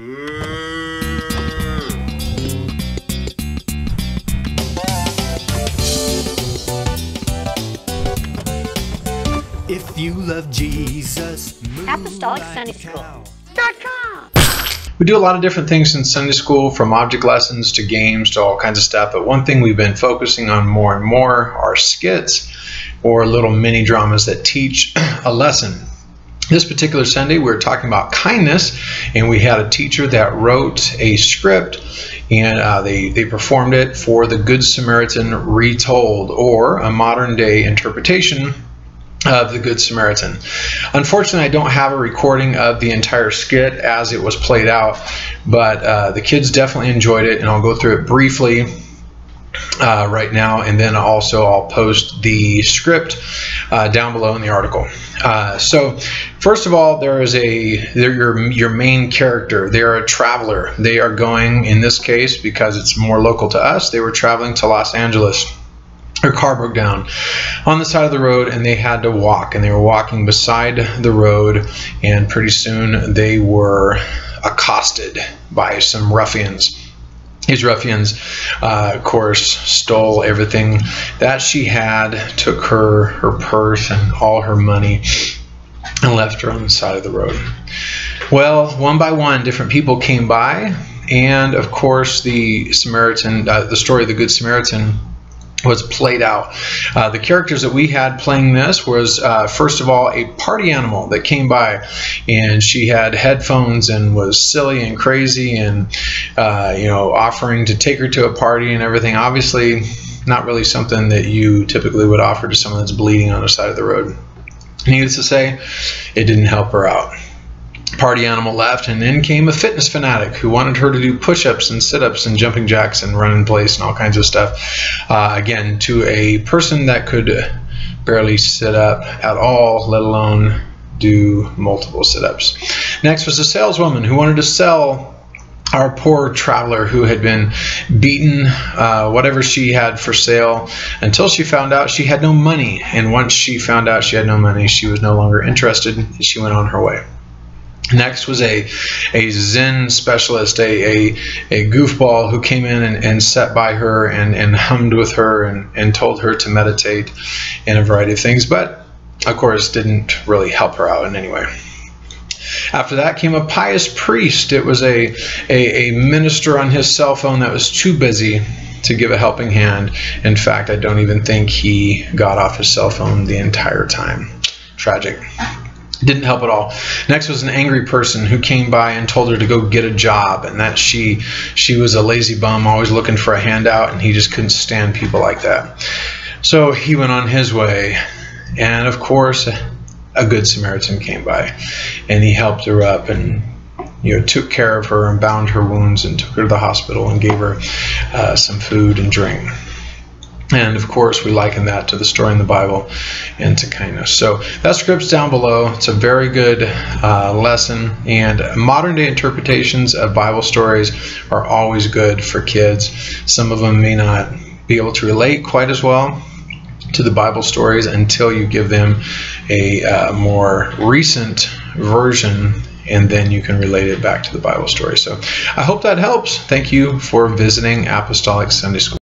If you love Jesus, Apostolic Sunday School. We do a lot of different things in Sunday school, from object lessons to games to all kinds of stuff. But one thing we've been focusing on more and more are skits, or little mini dramas that teach a lesson. This particular Sunday, we were talking about kindness, and we had a teacher that wrote a script, and they performed it for the Good Samaritan retold, or a modern day interpretation of the Good Samaritan. Unfortunately, I don't have a recording of the entire skit as it was played out, but the kids definitely enjoyed it, and I'll go through it briefly right now, and then also I'll post the script down below in the article. So first of all, they're your main character. They're a traveler. They are going, in this case, because it's more local to us, they were traveling to Los Angeles. Their car broke down on the side of the road, and they had to walk, and they were walking beside the road, and pretty soon they were accosted by some ruffians. These ruffians, of course, stole everything that she had, took her purse and all her money, and left her on the side of the road. Well, one by one, different people came by, and of course the Samaritan, the story of the Good Samaritan, was played out. The characters that we had playing this was, first of all, a party animal that came by, and she had headphones and was silly and crazy, and you know, offering to take her to a party and everything. Obviously, not really something that you typically would offer to someone that's bleeding on the side of the road. Needless to say, it didn't help her out. Party animal left, and then came a fitness fanatic who wanted her to do push-ups and sit-ups and jumping jacks and run in place and all kinds of stuff. Again, to a person that could barely sit up at all, let alone do multiple sit-ups. Next was a saleswoman who wanted to sell our poor traveler who had been beaten, whatever she had for sale, until she found out she had no money. And once she found out she had no money, she was no longer interested, and she went on her way. Next was a Zen specialist, a goofball who came in and sat by her and hummed with her and told her to meditate in a variety of things, but of course didn't really help her out in any way. After that came a pious priest. It was a minister on his cell phone that was too busy to give a helping hand. In fact, I don't even think he got off his cell phone the entire time. Tragic. Didn't help at all. Next was an angry person who came by and told her to go get a job, and that she was a lazy bum, always looking for a handout, and he just couldn't stand people like that. So he went on his way, and of course a Good Samaritan came by, and he helped her up and, you know, took care of her and bound her wounds and took her to the hospital and gave her some food and drink. And of course, we liken that to the story in the Bible and to kindness. So that script's down below. It's a very good lesson. And modern day interpretations of Bible stories are always good for kids. Some of them may not be able to relate quite as well to the Bible stories until you give them a more recent version, and then you can relate it back to the Bible story. So I hope that helps. Thank you for visiting Apostolic Sunday School.